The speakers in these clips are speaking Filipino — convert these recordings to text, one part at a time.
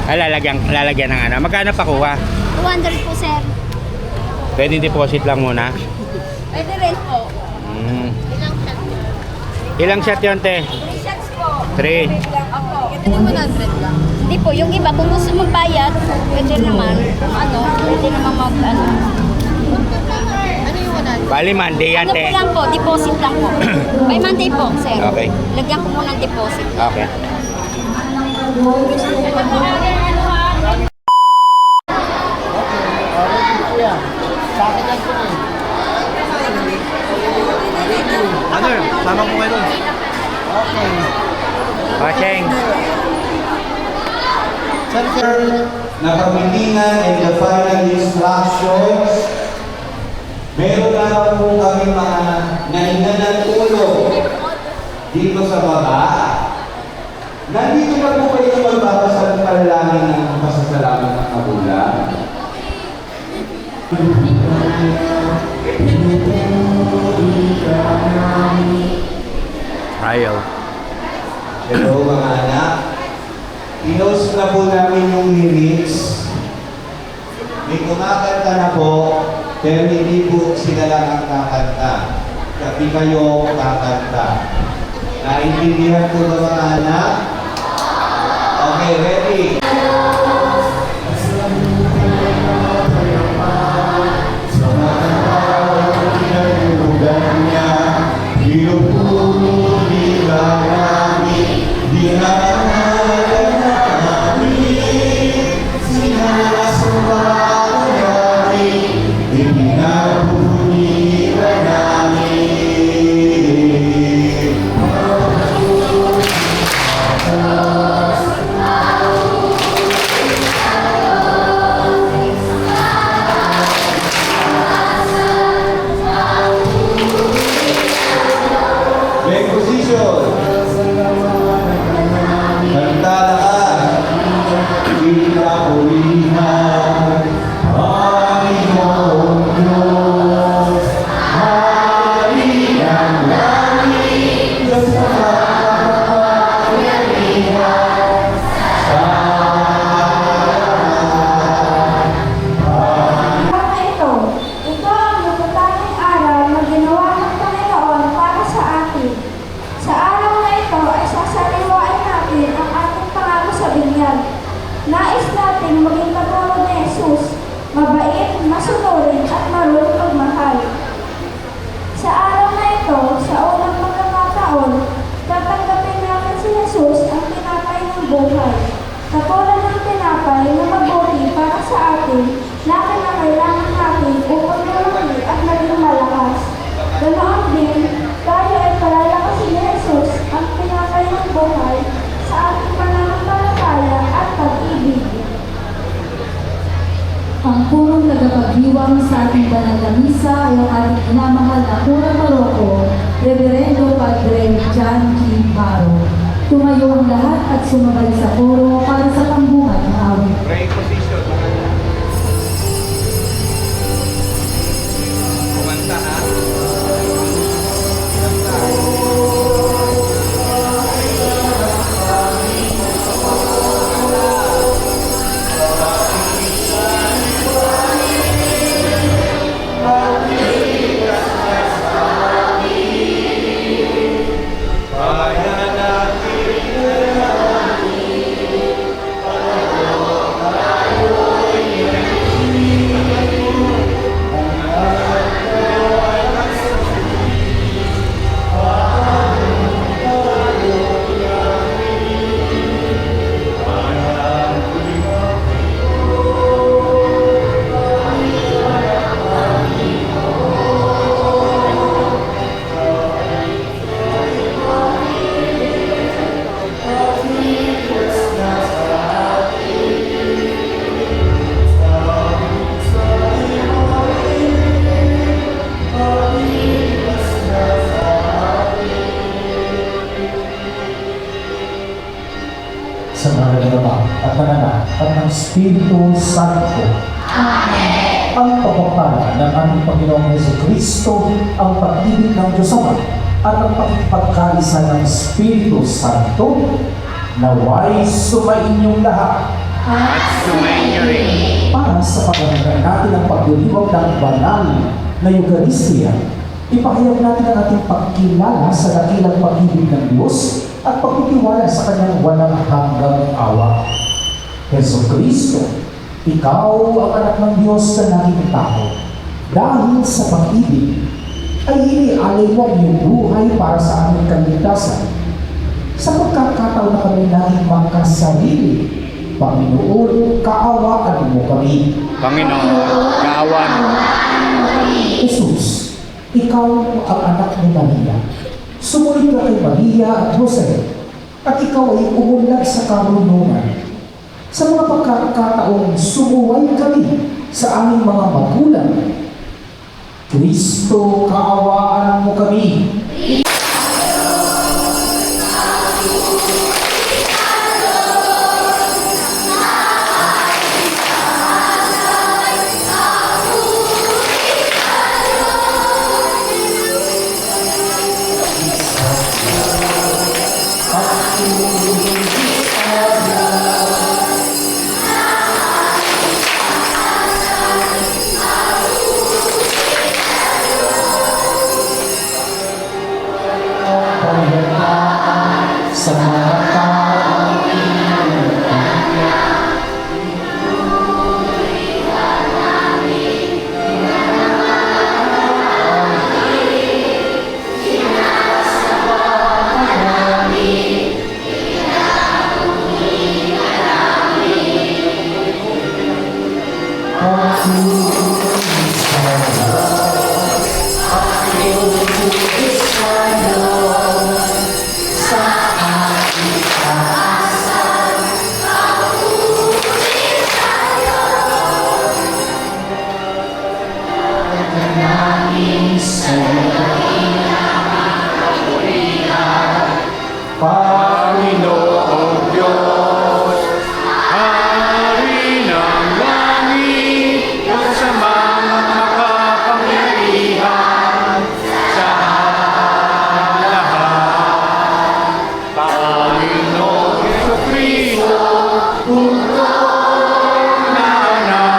Lalagyan ng ano. Magkano pa kuha? 200 po, sir. Pwede deposit lang muna. Pwede rin po. Ilang shot yun, te? 3 shots po. 3. Ako. Ito yung 100 lang. Hindi po, yung iba kung gusto magbayad, pwede naman. Pwede naman ano yung 100? Bali, Monday yan, Ano te. po lang po, deposit lang po. By Monday po, sir. Okay. Lagyan ko muna ng deposit. Okay. Ano yun? Sama ko kayo. Okay. Cheng. Sir, nakamilingan and the final instructions. Meron na po kami mga nahinga ng tulong dito sa baba. Nandito na po kayo magbabasa ng panalangin ng pasasalamat ng kabulan. Ayaw. Hello mga anak. Pinost na po namin yung lyrics. May kumakanta na po, pero hindi po sila lang ang kakanta. Kasi kayo kakanta. Naintindihan po ba mga anak? Okay, ready? Nais natin maging katulad ni Jesus, mabait, masunurin at marunong magmahal. Sa araw na ito, sa unang pagkakataon, tatanggapin natin si Jesus ang tinapay ng buhay. Katulad ng tinapay na mabuti para sa atin na kailangan natin upang lumaki at maging malakas. Ganoon din, tayo ay palalakasin ni Jesus ang tinapay ng buhay sa ating pananampalataya at pag-ibig. Ang purong nagapagdiwang sa ating banal na misa ay ang ating minamahal na Kurang Maroko, Reverendo Padre John G. Baro. Tumayo ang lahat at sumabay sa koro para sa pambungad ng awit. Pray position. Kumanta ha? Sa ngalan ng Ama at ng Anak at ng Espiritu Santo. Amen. Ang pagpapala ng ating Panginoong Jesucristo, ang pag-ibig ng Diyos Ama at ang pagkakaisa ng Espiritu Santo, naway sumainyong lahat. at sumainyo rin. Para sa pagdadagdag natin ang pagdiriwang ng banal na Eucharistia, ipahayag natin ang ating pagkilala sa dakilang pag-ibig ng Diyos at pagtitiwala sa Kanyang walang hanggang awa. Heso Kristo, Ikaw ang anak ng Diyos na naging tao. Dahil sa pag-ibig, ay inialay mo ang iyong buhay para sa aming kaligtasan. Sa pagkakataon na kami naging magkasarili, Panginoon, kaawaan mo kami. Panginoon, kaawan. Jesus, Ikaw ang anak ni Maria. Sumunod ka kay Maria at Jose, at ikaw ay umunlad sa karunungan. Sa mga pagkakataong sumuway kami sa aming mga magulang, Kristo, kaawaan mo kami. Sa mga tao, Panginoong Diyos, Hari ng langit, Diyos sa mga makapangyarihan sa lahat. Panginoong Jesucristo, Pugong na anak.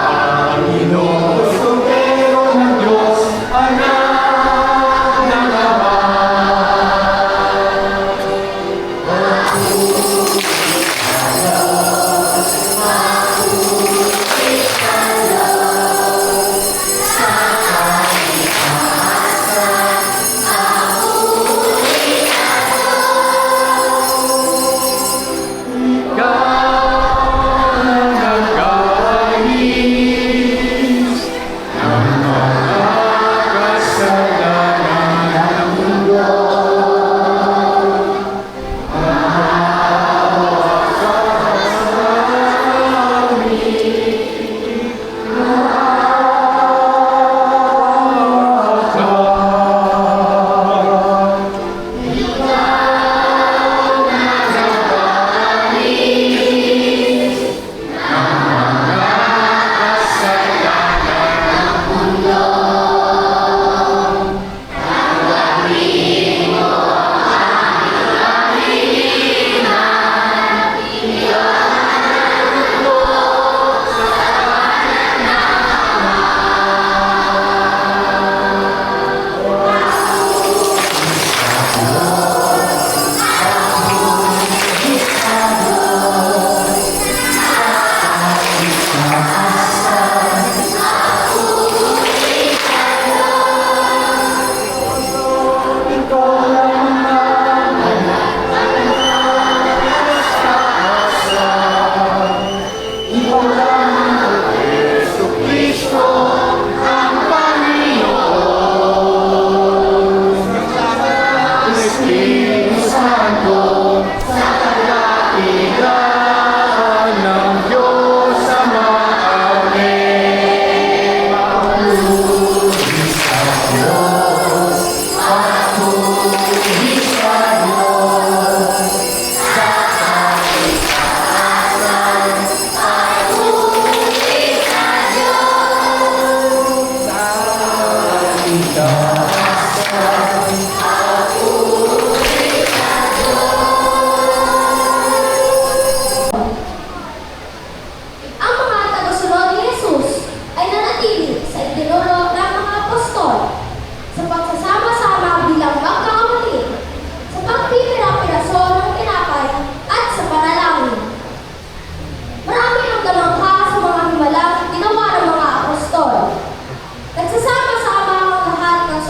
Panginoong Sundero ng Diyos, anak ng Ama.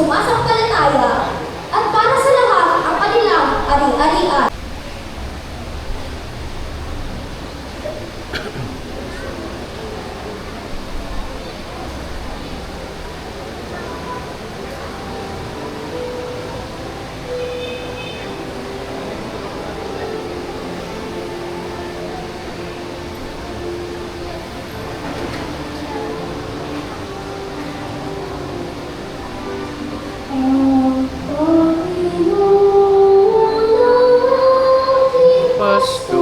sumasampalataya at para sa lahat ang kanilang ari-arian. Pasto.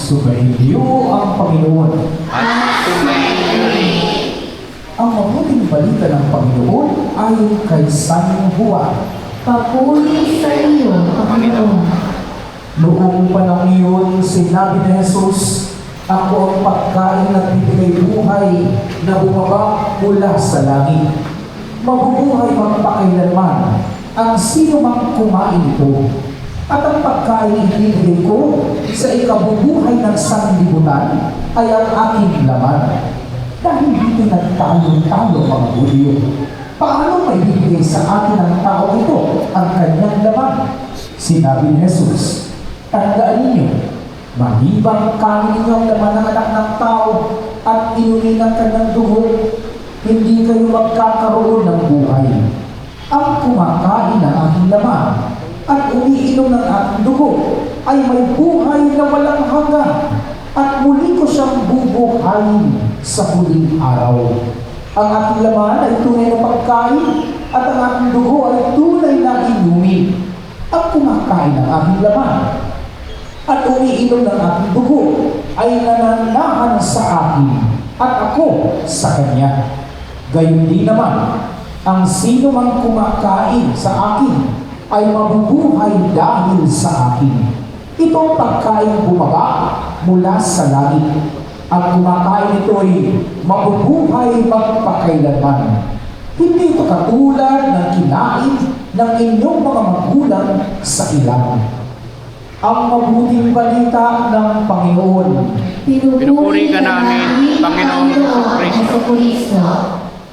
Sumainyo ang Panginoon. Ang mabuting balita ng Panginoon ay kay San Juan. Papuri sa iyo, Panginoon. Noong panahon iyon, sinabi ni Jesus, ako ang pagkain na bibigay buhay na bumaba mula sa langit. Mabubuhay magpakailanman ang sino mang kumain ito. At ang pagkain ibibigay ko sa ikabubuhay ng sanlibutan ay ang aking laman. Dahil dito nagtalo-talo mga Hudyo. Paano may bibigay sa atin ang tao ito ang kanyang laman? Sinabi ni Jesus, tandaan ninyo, mahibang kanin ninyo ang laman ng anak ng tao at inumin ang kanyang dugo, hindi kayo magkakaroon ng buhay. Ang kumakain ng aking laman at umiinom ng aking dugo ay may buhay na walang hanggan at muli ko siyang bubuhayin sa huling araw. Ang aking laman ay tunay na pagkain at ang aking dugo ay tunay na inumin. Ang kumakain ng aking laman at umiinom ng aking dugo ay nananahan sa akin at ako sa kanya. Gayon din naman, ang sino mang kumakain sa akin ay mabubuhay dahil sa akin. Ito ang pagkain bumaba mula sa langit. Ang kumakain ito ay mabubuhay magpakailanman. Hindi ito katulad ng kinain ng inyong mga magulang sa ilang. Ang mabuting balita ng Panginoon. Pinupuri ka namin, Panginoong Jesucristo.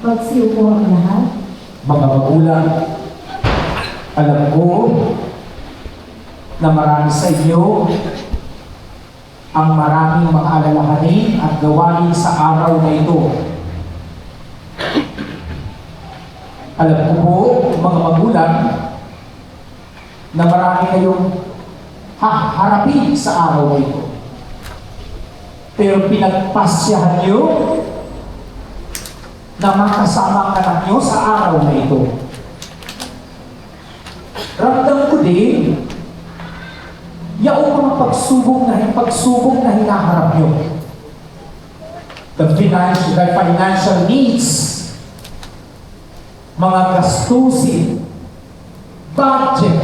Magsiupo ang lahat. Mga magulang, alam ko na marami sa inyo ang maraming mga alalahanin at gawain sa araw na ito. Alam ko po, mga magulang, na marami kayong haharapin sa araw na ito. Pero pinagpasyahan nyo na makasama ang anak nyo sa araw na ito. Ramdam ko din yaong mga pagsubok na hinaharap nyo. The financial needs, mga gastusin, budget,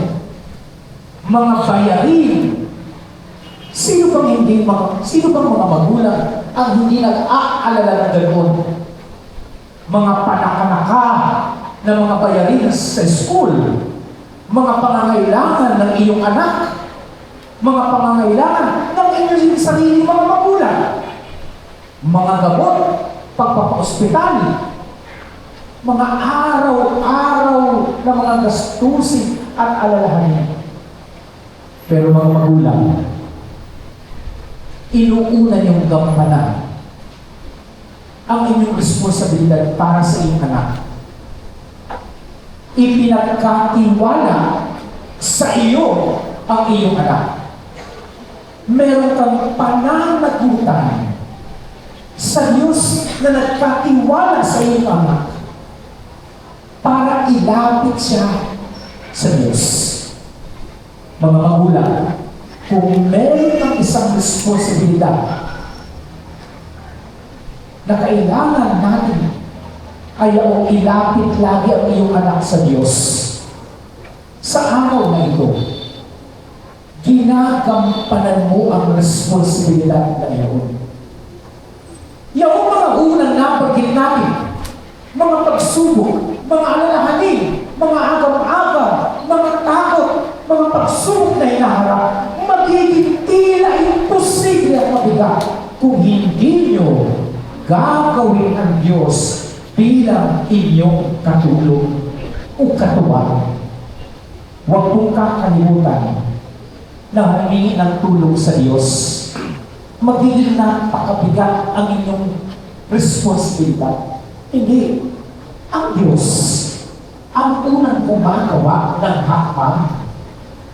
mga bayarin. Sino bang mga magulang ang hindi nag-aalala ng ganoon? Mga panakanaka na mga bayarin sa school, mga pangangailangan ng iyong anak, mga pangangailangan ng inyong sarili mga magulang, mga gamot, pagpapaospital, mga araw-araw na mga gastusin at alalahanin. Pero mga magulang, inuuna niyong gampanan ang inyong responsibilidad para sa iyong anak. Ipinagkatiwala sa iyo ang iyong anak. Meron kang pananagutan sa Diyos na nagkatiwala sa iyong anak para ilapit siya sa Diyos. Mga magulang, kung meron kang isang responsibilidad na kailangan natin ay ang ilapit lagi ang iyong anak sa Diyos. Sa araw na ito, ginagampanan mo ang responsibilidad na iyon. Yung mga unang napagin natin, mga pagsubok, mga alalahanin, mga agam-agam, mga takot, mga pagsubok na hinaharap, magiging tila imposible ang mabigat kung hindi nyo gagawin ang Diyos bilang inyong katulong o katuwang. Huwag mong kakalimutan na humingi ng tulong sa Diyos. Magiging napakabigat ang inyong responsibilidad. Hindi. Ang Diyos ang unang gumagawa ng hakbang.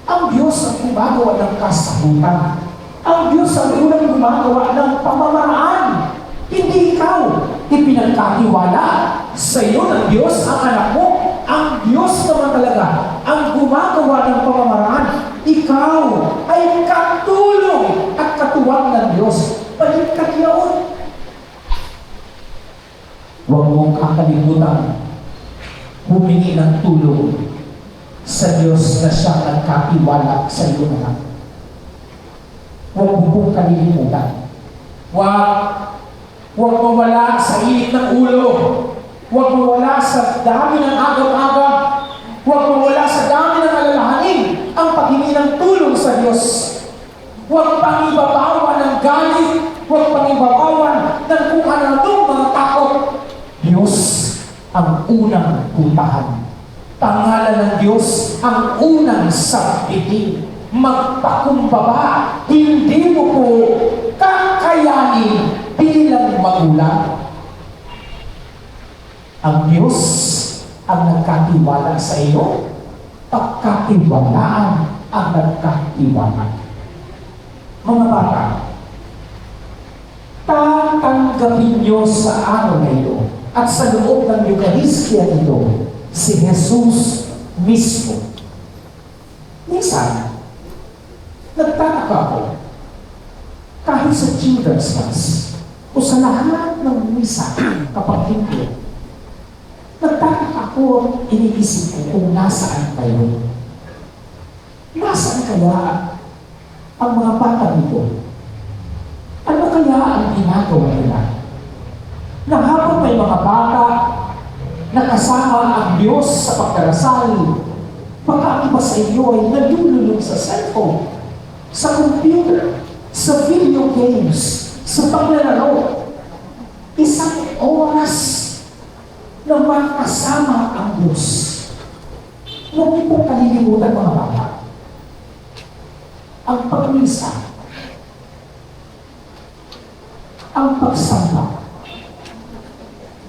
Ang Diyos ang gumagawa ng kasagutan. Ang Diyos ang unang gumagawa ng pamamaraan. Hindi ikaw. Ipinagkatiwala sa iyo ng Diyos ang anak mo. Ang Diyos naman talaga ang gumagawa ng pamamaraan. Ikaw ay katulong at katuwang ng Diyos. Balikat yun. Huwag mong kakalimutan humingi ng tulong sa Diyos na siyang nagkatiwala sa iyo naman. Huwag mong kalilimutan. Huwag mawala sa init ng ulo. Huwag mawala sa dami ng agam-agam. Huwag mawala sa dami ng alalahanin ang paghingi ng tulong sa Diyos. Huwag pangibabawan ng galit. Huwag pangibabawan ng kung ano-anong mga takot. Diyos ang unang puntahan. Pangalan ng Diyos ang unang sabitin. Magpakumbaba. Hindi mo po kakayanin bilang magulang. Ang Diyos ang nagkatiwala sa iyo, pagkatiwalaan ang nagkatiwala. Mga bata, tatanggapin niyo sa araw na ito at sa loob ng Eucharistia ito si Jesus mismo. Minsan, nagtataka ko, kahit sa Children's Mass o sa lahat ng misa kapag hindi, nagtataka ko, iniisip ko kung nasaan kayo. Nasaan kaya ang mga bata dito? Ano kaya ang ginagawa nila? Na habang may mga bata na kasama ang Diyos sa pagdarasal, baka ang iba sa inyo ay nalululong sa cellphone, sa computer, sa video games, sa paglalaro. Isang oras na makasama ang Diyos. Huwag niyo pong kalilimutan mga bata. Ang pagmisa, ang pagsamba,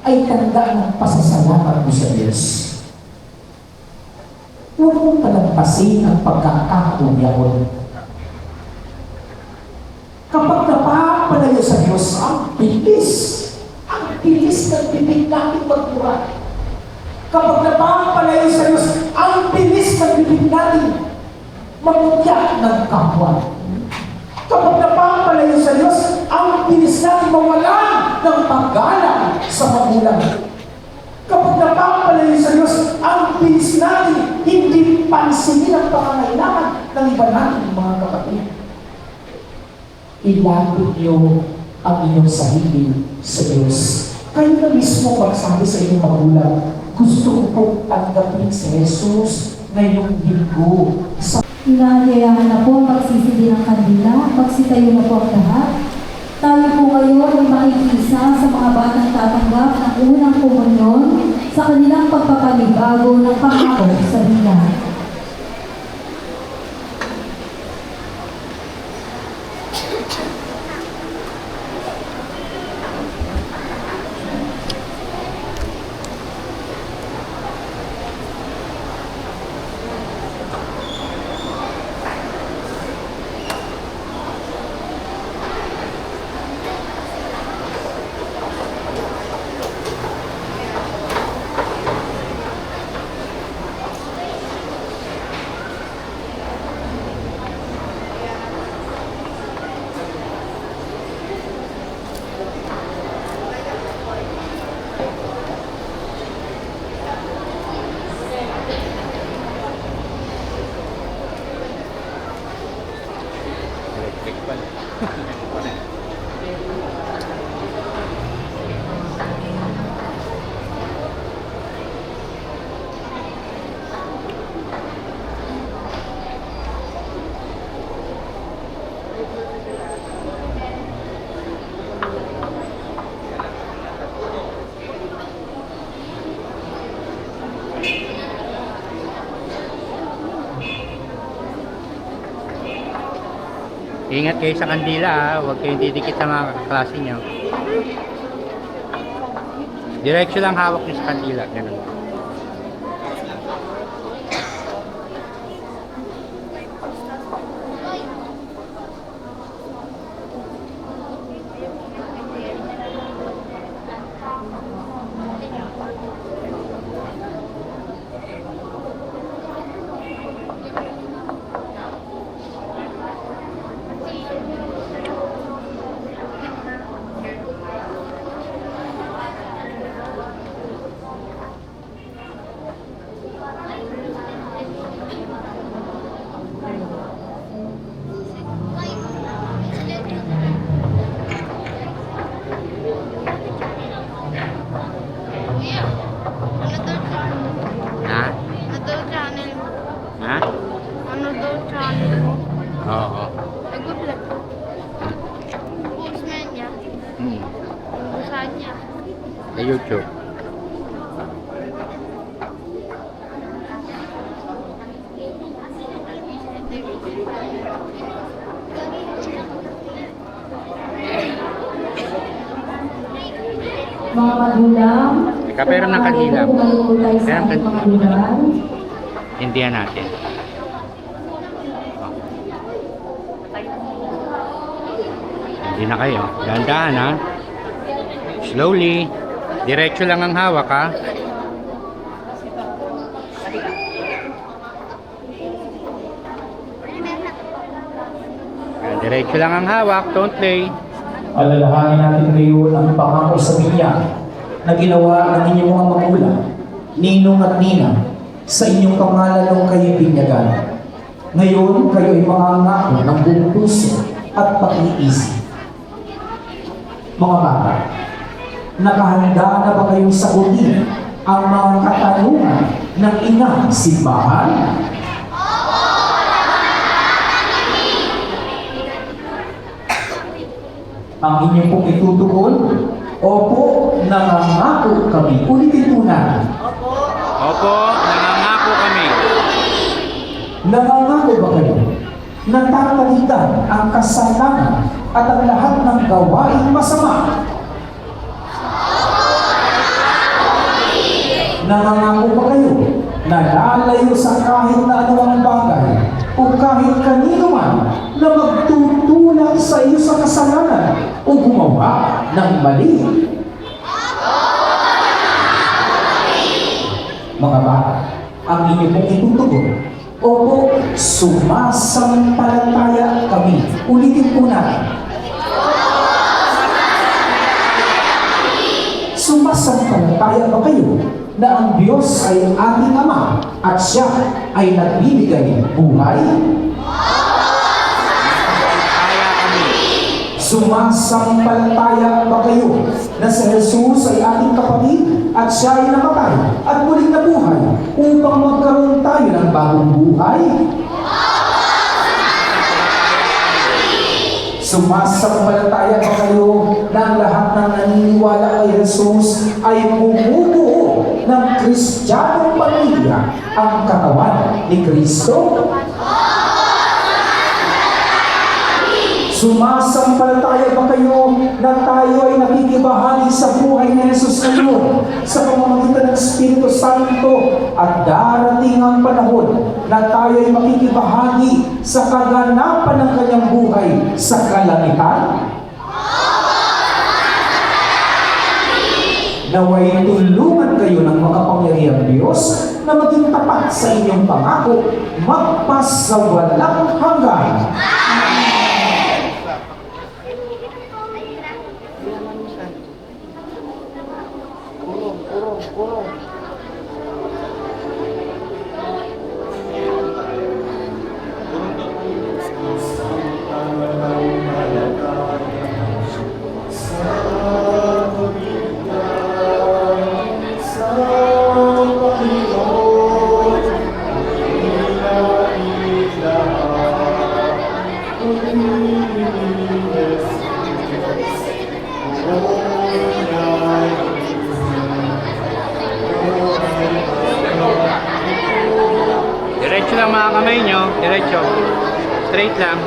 ay tanda ng pasasalamat mo sa Diyos. Huwag mong palampasin ang pagkakaunyahon. Kapag napapalayo sa Diyos, ang bilis ng bibig natin magmura. Kapag napapalayo sa Diyos, ang bilis ng bibig natin mamutya ng kapwa. Kapag napapalayo sa Diyos, ang bilis natin mawala ng paggalang sa magulang. Kapag napapalayo sa Diyos, ang bilis natin hindi pansinin ang pangangailangan ng iba natin mga kapatid. Ilapit niyo ang inyong sarili sa Diyos. Kayo na mismo magsabi sa inyong magulang, gusto ko pong tanggapin si Jesus ngayong linggo. Inaanyayahan na po ang pagsisindi ng kandila, pagsitayo na po ang lahat. Tayo po ngayon ay makikisa sa mga batang tatanggap ng unang komunyon sa kanilang pagpapanibago ng pangako sa Biblia. Ingat kayo sa kandila ha. Huwag kayong didikit sa mga klase nyo. Diretso lang hawak nyo sa kandila. Ganun. Ha? Ha? Ano daw channel mo? Oo. Nag-vlog. Post na niya. Saan niya? Sa YouTube. Mga magulang, Kapero ng kandila. tumayo po tayo sa Meron ating mga kandila. lugar. Indian natin. Hindi na kayo. Dahan-dahan ha. Slowly. Diretso lang ang hawak ha. Diretso lang ang hawak. Don't play. Alalahanin natin ngayon ang pangako sa binyag na ginawa ng inyong mga magulang, ninong at ninang, sa inyong pangalan kayo binyagan. Ngayon, kayo ay mangangako ng buong puso at pag-iisip. Mga bata, nakahanda na ba kayong sagutin ang mga katanungan ng inang simbahan? Ang inyong pong itutugon? Opo, nangangako kami. Ulitin po natin. Opo, nangangako kami. Nangangako ba kayo? Natatalitan ang kasalanan at ang lahat ng gawaing masama. Nangangako ba kayo na lalayo sa kahit na anumang bagay o kahit kanino man na magtutulak sa iyo sa kasalanan o gumawa ng mali? Mga bata, ang inyo pong itutugon, opo, sumasampalataya kami. Ulitin po natin. Sumasampalataya ba kayo na ang Diyos ay ating Ama at Siya ay nagbibigay buhay? Kaya kami. Sumasampalataya ba kayo na si Jesus ay ating kapatid at Siya ay namatay at muling nabuhay upang magkaroon tayo ng bagong buhay? Sumasampalataya ba kayo na ang lahat ng naniniwala kay Jesus ay bumubuo ng Kristiyanong pamilya, ang katawan ni Kristo? Sumasampalataya ba kayo na tayo ay nakikibahagi sa buhay ni Jesus ngayon sa pamamagitan ng Espiritu Santo at darating ang panahon na tayo ay makikibahagi sa kaganapan ng kanyang buhay sa kalangitan? Naway tulungan kayo ng makapangyarihang Diyos na maging tapat sa inyong pangako magpasawalang hanggan. Diretso lang mga kamay nyo. Diretso. Straight lang.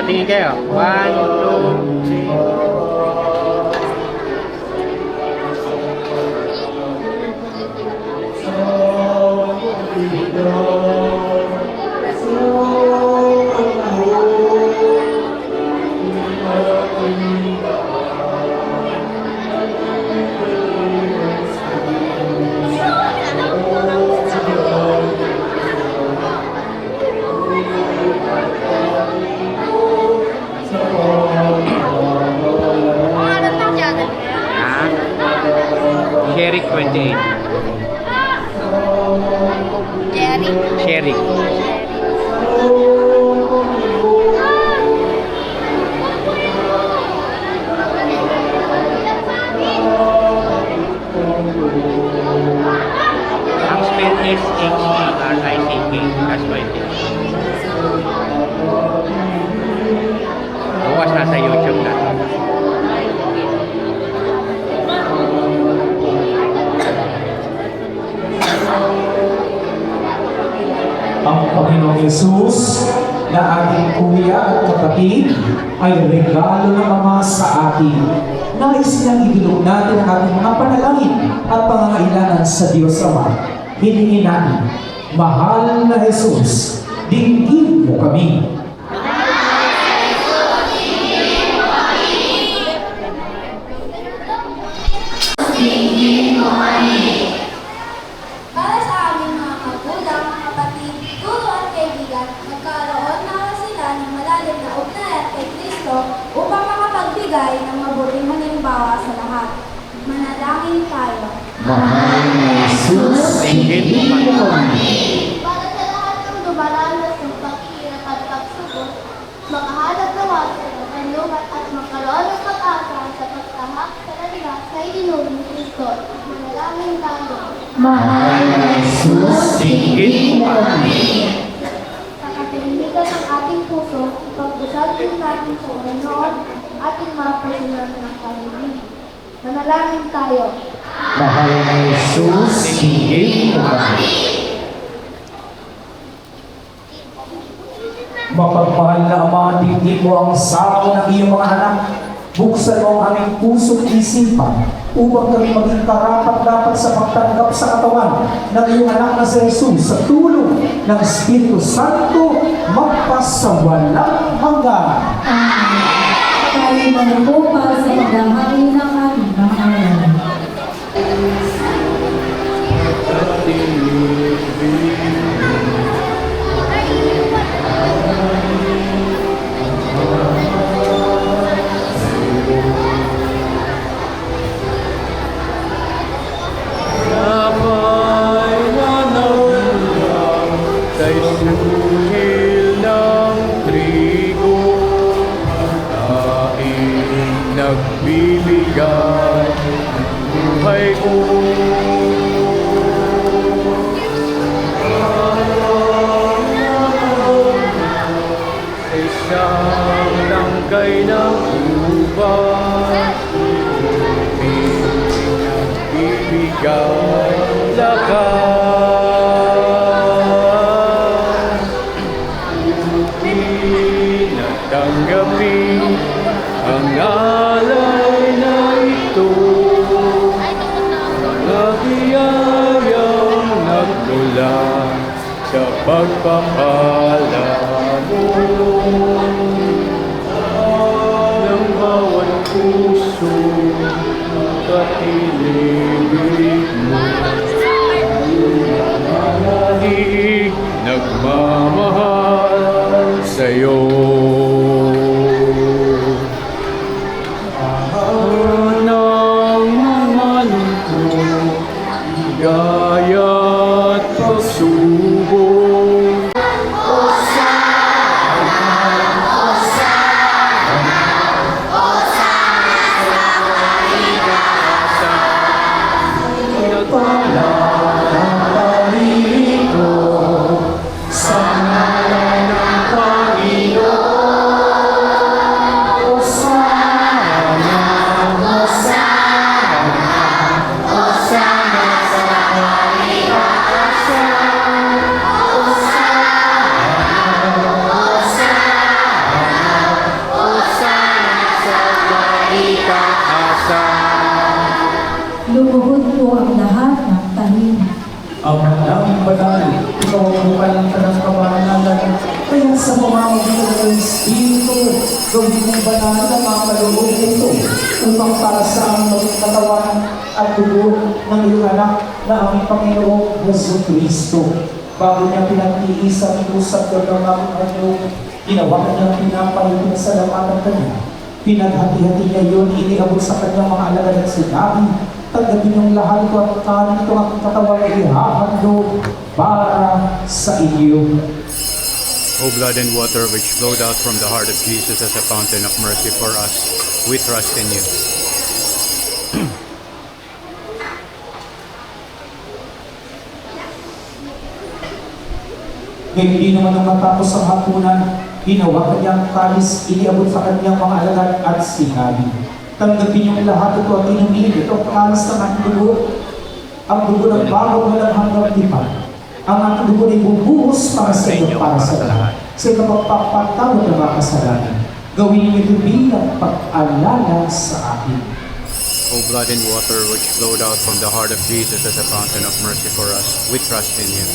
tingin kayo. 1, 2, 3. Ha? Sherry 28. Jerry. Sherry. Ang spell is H-E-R-I-C-K. That's why it is. Bukas nasa YouTube na. Ang Panginoong Yesus na ating kuya at kapatid ay regalo ng Ama sa atin. Nais niyang idulog natin ang ating mga panalangin at pangangailangan sa Diyos Ama. Hilingin natin, mahal na Jesus, dinggin mo kami. Para sa aming mga magulang, kapatid, guro at kaibigan, nagkaroon na sila ng malalim na ugnayan kay Kristo upang makapagbigay ng mabuting halimbawa sa lahat. Manalangin tayo. Mahal na Jesus, dinggin mo kami. Para sa lahat ng dumaranas ng paghihirap at pagsubok, makahanap nawa sa kanlubat at magkaroon ng pag-asa sa pagtahak sa kanila sa itinulong ni Kristo. Manalangin tayo. Mahal na Jesus, dinggin mo kami. Sa katahimikan ng ating puso, ipagdasal din natin sa Panginoon ating mga personal ng pag-ibig. Manalangin tayo. Mahal na Jesus, dinggin mo kami. Mapagmahal na Ama, dinggin mo ang sako ng iyong mga anak. Buksan mo ang aming puso't isipan upang kami maging karapat-dapat sa pagtanggap sa katawan ng iyong anak na si Jesus sa tulong ng Espiritu Santo magpasawalang hanggan. Tayo manupo para sa paghahari ng ating mga aral. Sabay na naulang sa isuhil ng trigo, aking nagbibigay buhay ko. Isang tangkay ng ubas, bibigay lakas. Tinatanggapin ang alay na ito, mga biyayang nagmula sa pagpapala mo. Ng bawat puso katilibig mo, hindi nagmamahal sa'yo. Ng mga lingkod, gaya't pagsubok, Ang manang banal, ikaw ang bukalang ka ng kabanalan. Kaya sa pamamagitan ng Espiritu, gawin mong banal na mga kaloob nito upang para sa aming maging katawan at dugo ng iyong anak na aming Panginoong Yesu Kristo. Bago niya pinag-iis ang usap ng aming Panginoon, ginawa kanyang pinapay, pinasalamatan kanya. Pinaghati-hati niya yun, iniabot sa kanyang mga alagad at sinabi, tanggapin yung lahat ko at kanin ito ang katawan na ihahandog para sa iyo. O blood and water which flowed out from the heart of Jesus as a fountain of mercy for us, we trust in you. Ngayon hindi naman nang matapos ang hapunan, ginawa kanyang kalis, iniabot sa kanyang mga alagad at sinabi, tanggapin yung lahat ito at inumin, ito ang kalis ng aking dugo, ang dugo ng bagong walang hanggang tipan. Ang aking dugo ay bubuhos para sa iyo, para sa lahat. Sa kapagpapatawad ng mga kasalanan, gawin niyo ito bilang pag-alala sa akin. O blood and water which flowed out from the heart of Jesus as a fountain of mercy for us, we trust in you.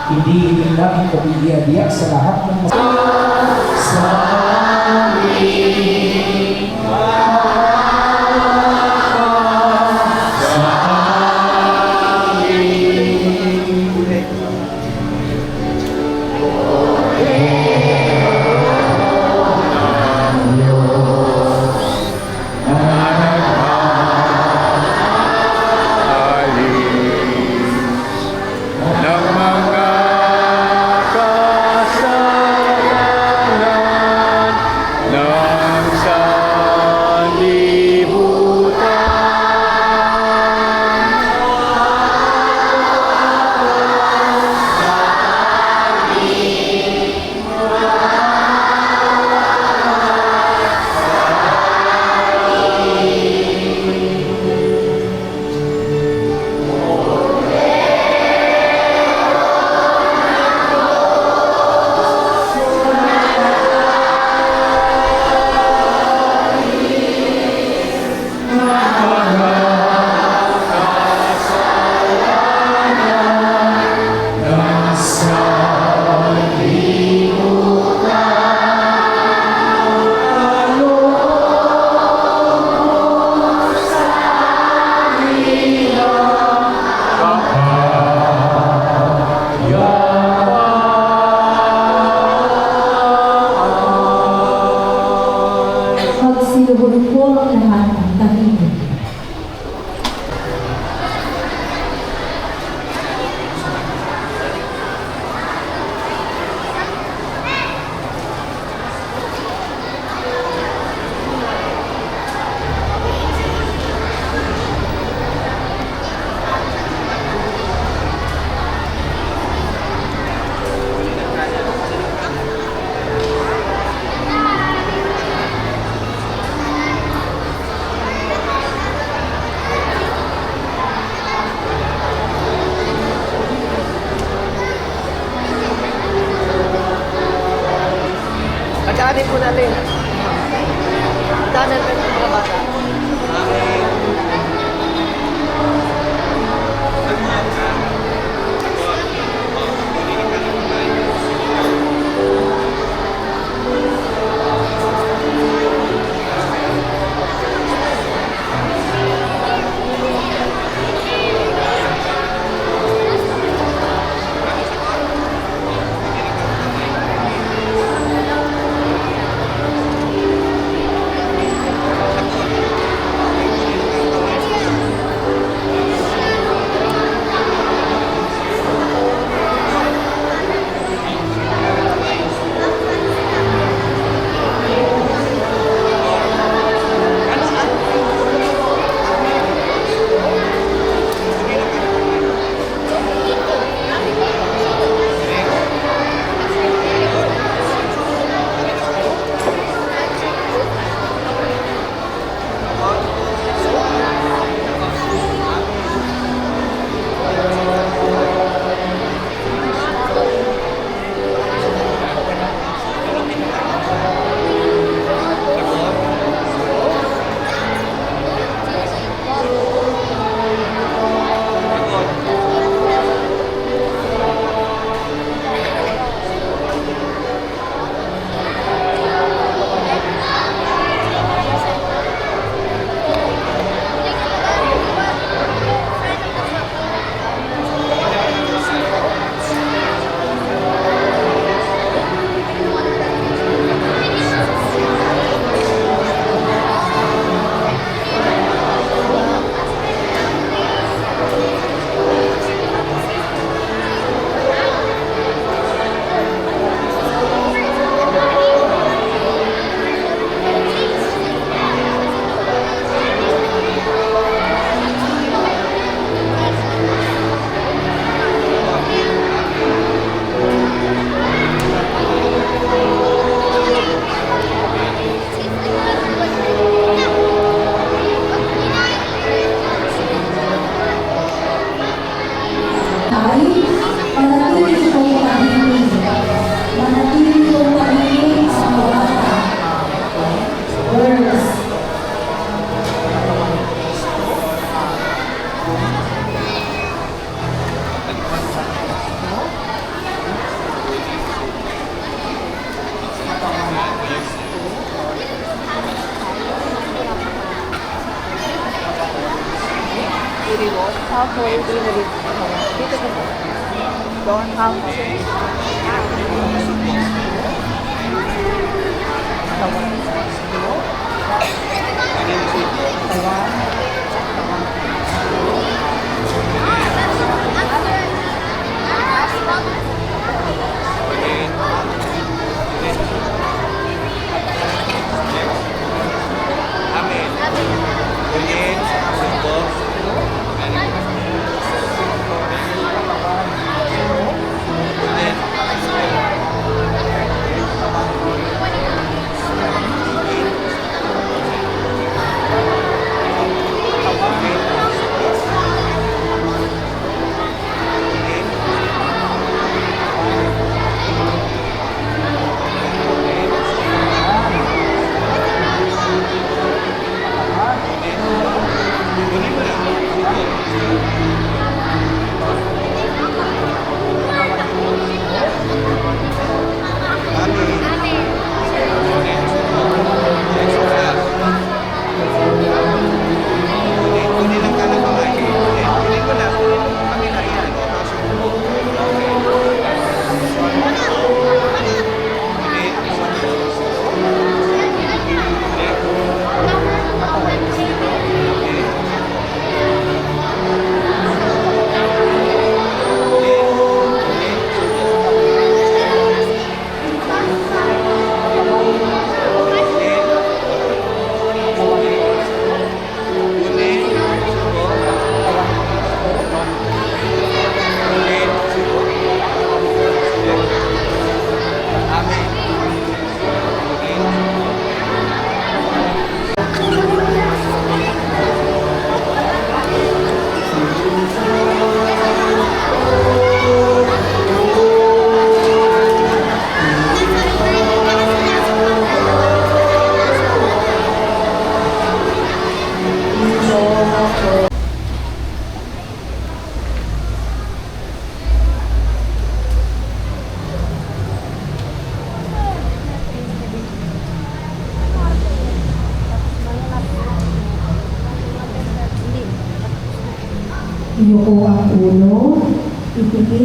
Hindi ibig namin kabigiya-biya sa lahat ng sa Daanin po natin. Daanan natin mga bata.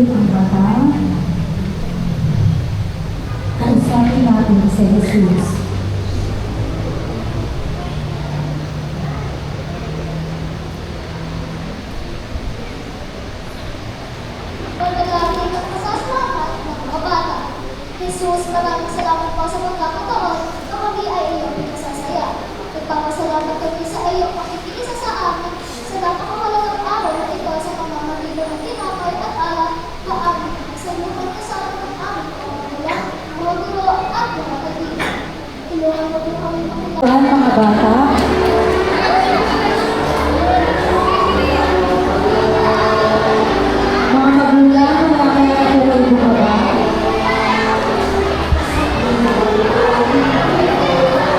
itim ang mata. Kausapin natin si Jesus. Pagkakating ng kasasalamat ng mga bata. Jesus, maraming salamat po sa pagkakataon na kami ay iyong pinasasaya. Nagpapasalamat kami sa iyong pakikisa sa amin sa napakahalagang araw na ito sa pamamagitan ng tinapay at alak na aming nagsaluhan kasama ng aming pamamagulang, mga guro at mga kaibigan. Tulungan mo po kami makita. Saan mga bata? Mga magulang, kaya po kayo bumaba.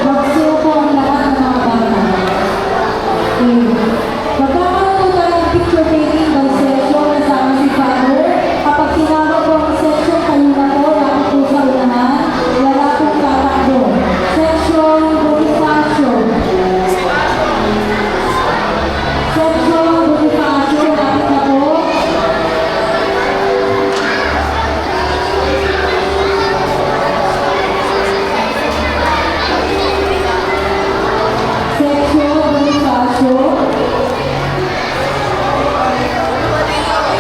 Magsuko ang lahat ng mga bata. Okay. Magkakaroon po tayo ng picture taking by session kasama si Father. Kapag tinawag po ang session, kayo na po, dapat po sa unahan. Wala pong tatakbo. Section Bonifacio. Section Bonifacio, dapat na po. Section Bonifacio.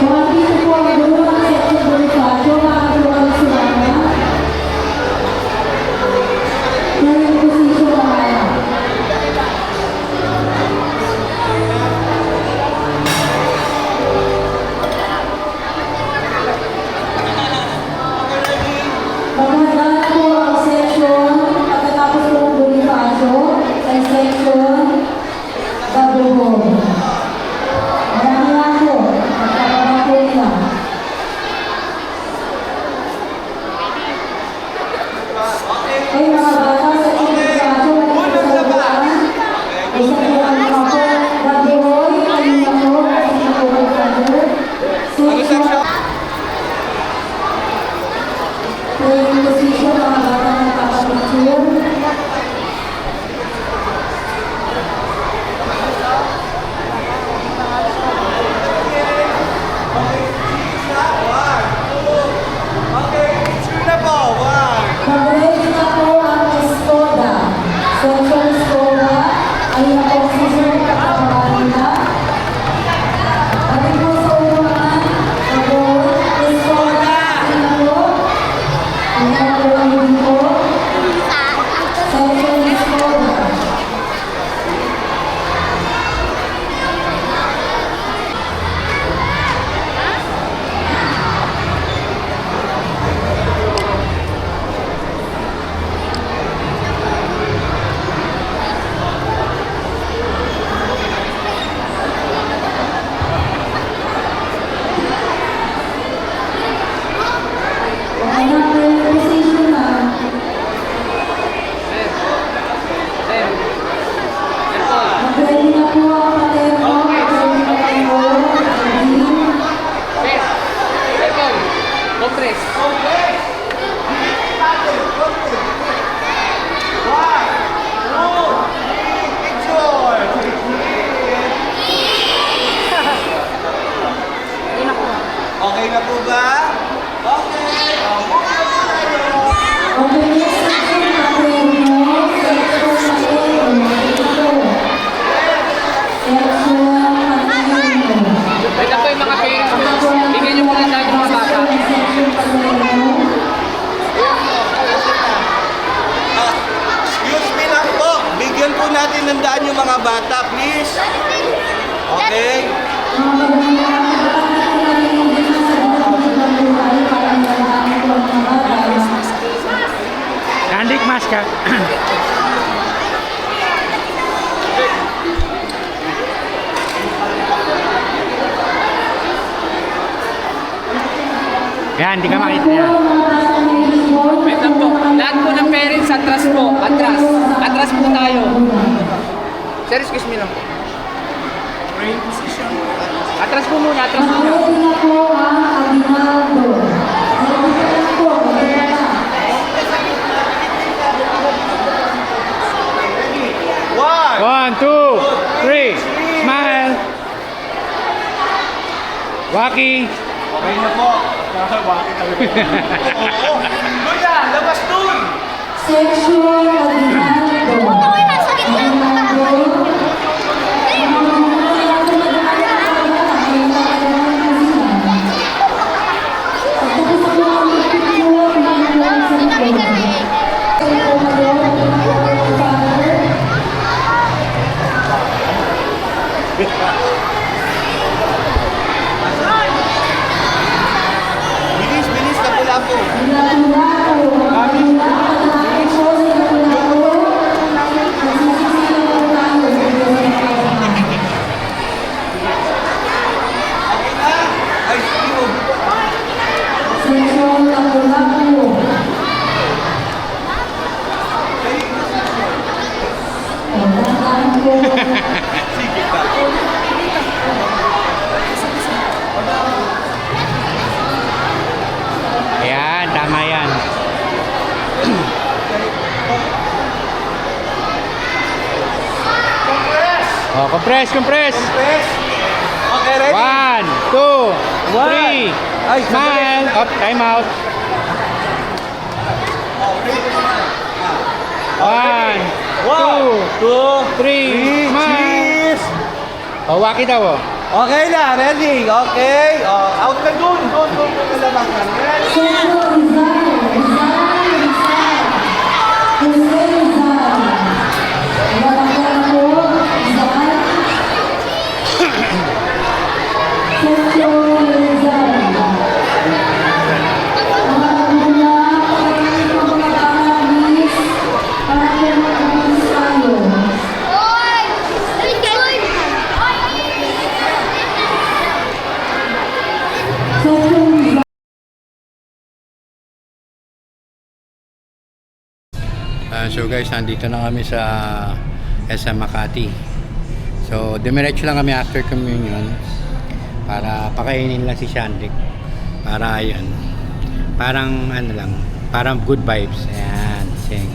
Kung andito po ang gulo ng Section Bonifacio, makakagawa ng sumama. Na yung posisyon ng anak. Maghandaan po ang section pagkatapos po ang Bonifacio ay section Bagobo. Marami po, magkakaba po nila. Ay mga bata, section Bonifacio, nagkakasabuan. Ay sa po ang mga po, Bagoboy, ayun na po, ay sa po ang Father. Section playing position, mga bata ng papapicture. Mag-ready na po ang Estoda. Section Estoda, ayun na po ang season ng kapakabahan nila. Pati po sa unahan, Estoda, ayun na po. Ayun na po ang yun po. Section Estoda. Ayun na po yung position na. Mag-ready na po ang paterno. Mag-ready na po. Compres. Okay na po ba? Okay. Okay, next section, paterno. Section paterno. Section paterno. Ito po yung mga parents. Bigyan niyo muna tayo ng mga bata. Section paterno. Excuse me lang po. Bigyan po natin ng daan yung mga bata, please. Okay? Mga magulang, kapag natin yung ginagawa ng buhay para malalaki po ang mga bata. Kandik mas ka. Yan, hindi ka makita yan. Wait lang po. Lahat po ng parents, atras po. Atras. Atras po tayo. Sir, excuse me lang po. Atras po muna, atras muna. Mag-ready na po ang Aguinaldo. Ready na po, ready na. One, two, three. Smile. Waki. Okay na po. Section Aguinaldo. Uy, nasa gitna. Bilis na pula po. Ay, sige. Section Lapu-Lapu. Ayan, tama yan. Oh, compress. Okay, ready? 1, 2, 3. Ay, Smile. Up, time out. 1, 2, 3. Smile. Oh, waki daw oh. Okay na, ready? Okay. Out na dun. Doon ka labas na. Ready? Section Rizal. Jose Rizal. Lapu-Lapu. Rizal. Section Rizal. So guys, nandito na kami sa SM Makati. So, dumiretso lang kami after communion para pakainin lang si Shandik. Para ayun. Parang ano lang, parang good vibes. Ayan, sing.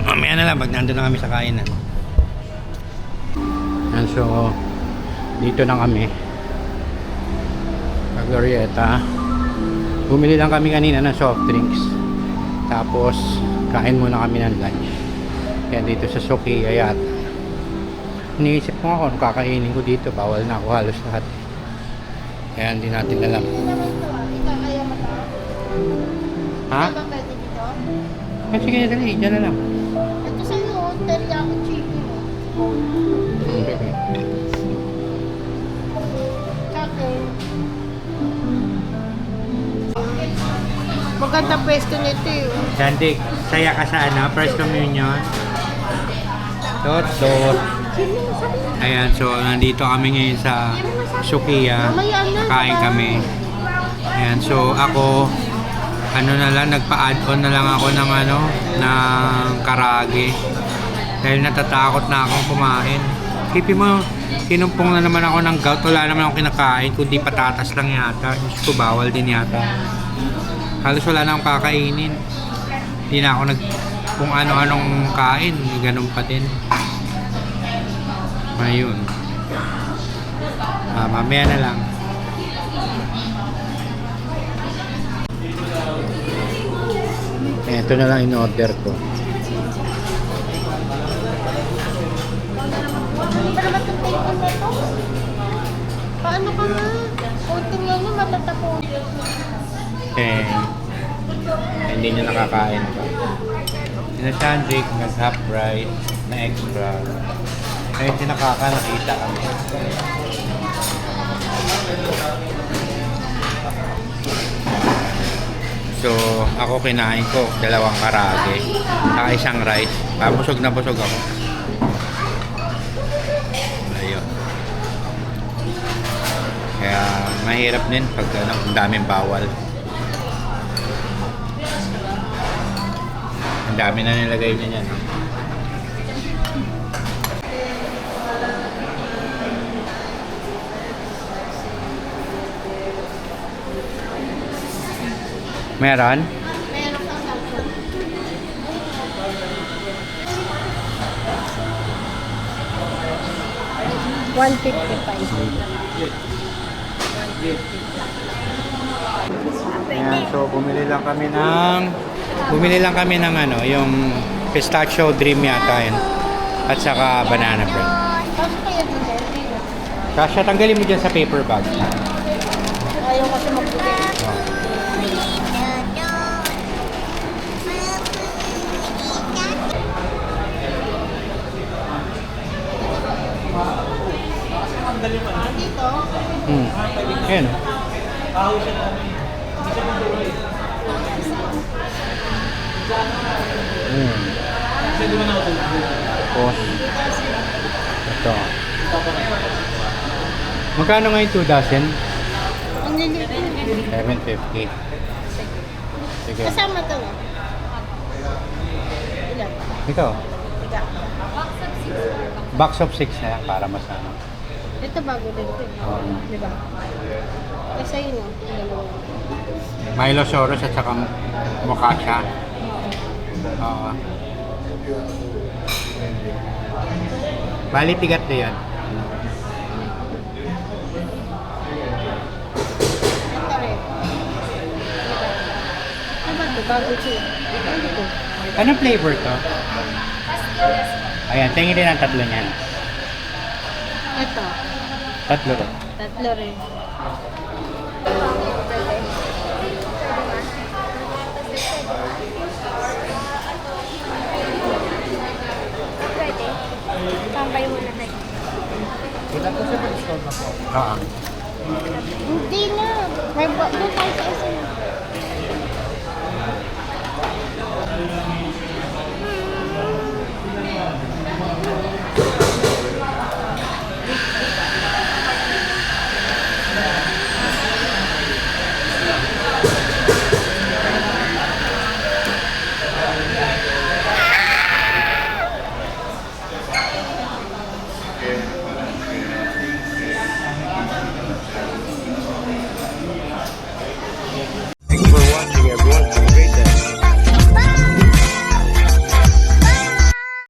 Mamaya na lang, pag nandun na kami sa kainan. And so, dito na kami. Sa Glorieta. Bumili lang kami kanina ng soft drinks. Tapos, kain muna kami ng lunch. Kaya dito sa Sukiya yata. Iniisip ko nga kung kakainin ko dito. Bawal na ako halos lahat. Kaya hindi natin alam. Ha? Pwede dito? Sige, dali. Diyan na lang. Ito sa iyo, teriyaki chicken. Okay. Maganda pwesto nito eh. Shandik, saya ka sa ano? First communion? Dot. Ayan, so nandito kami ngayon sa Sukiya. Kain kami. Ayan, so ako, ano na lang, nagpa-add-on na lang ako ng ano, ng karage. Dahil natatakot na akong kumain. Kipin mo, kinumpong na naman ako ng gout. Wala naman akong kinakain, kundi patatas lang yata. Diyos ko, bawal din yata. Halos wala na akong kakainin. Hindi na ako kung ano-anong kain, ganun pa din. Ayun. Mamaya na lang. Ito na lang in-order ko. Ano ba naman itong table na ito? Paano ka nga? Kunting yan yung matatapon. Hindi niya nakakain pa. Sinasandrik, nag-half rice, na extra. Ngayon nakita kami. So, ako kinain ko 2 karage, saka isang rice. Busog na busog ako. Ayun. Kaya mahirap din pag ang daming bawal. Ang dami na nilagay niya yan. Meron? Meron kang salsa. 155. Ayan, so bumili lang kami ng ano, yung pistachio dream yata yun. At saka banana bread. Kasha, tanggalin mo dyan sa paper bag. Ayaw kasi magbuti. Dito? Ayan o. Tapos, ito. Magkano nga yung 2 dozen? Ang liliit. 750. Sige. Kasama to, no? Ilan? Ikaw. Ika. Box of 6 na yan para mas ano. Ito bago din ito. Oo. Di ba? Kasi yun, no? Milo Soros at saka Mokasha. Oo. Bali, tigat na yan. Ito rin. Ano ba ito? Bago siya. Ano ito? Anong flavor to? Ayan, tingin din ang tatlo niyan. Ito. Tatlo to. Tatlo rin. Pwede. Tambay mo na kayo. Oo. Hindi na. May doon tayo sa isa na. Thanks for watching, everyone.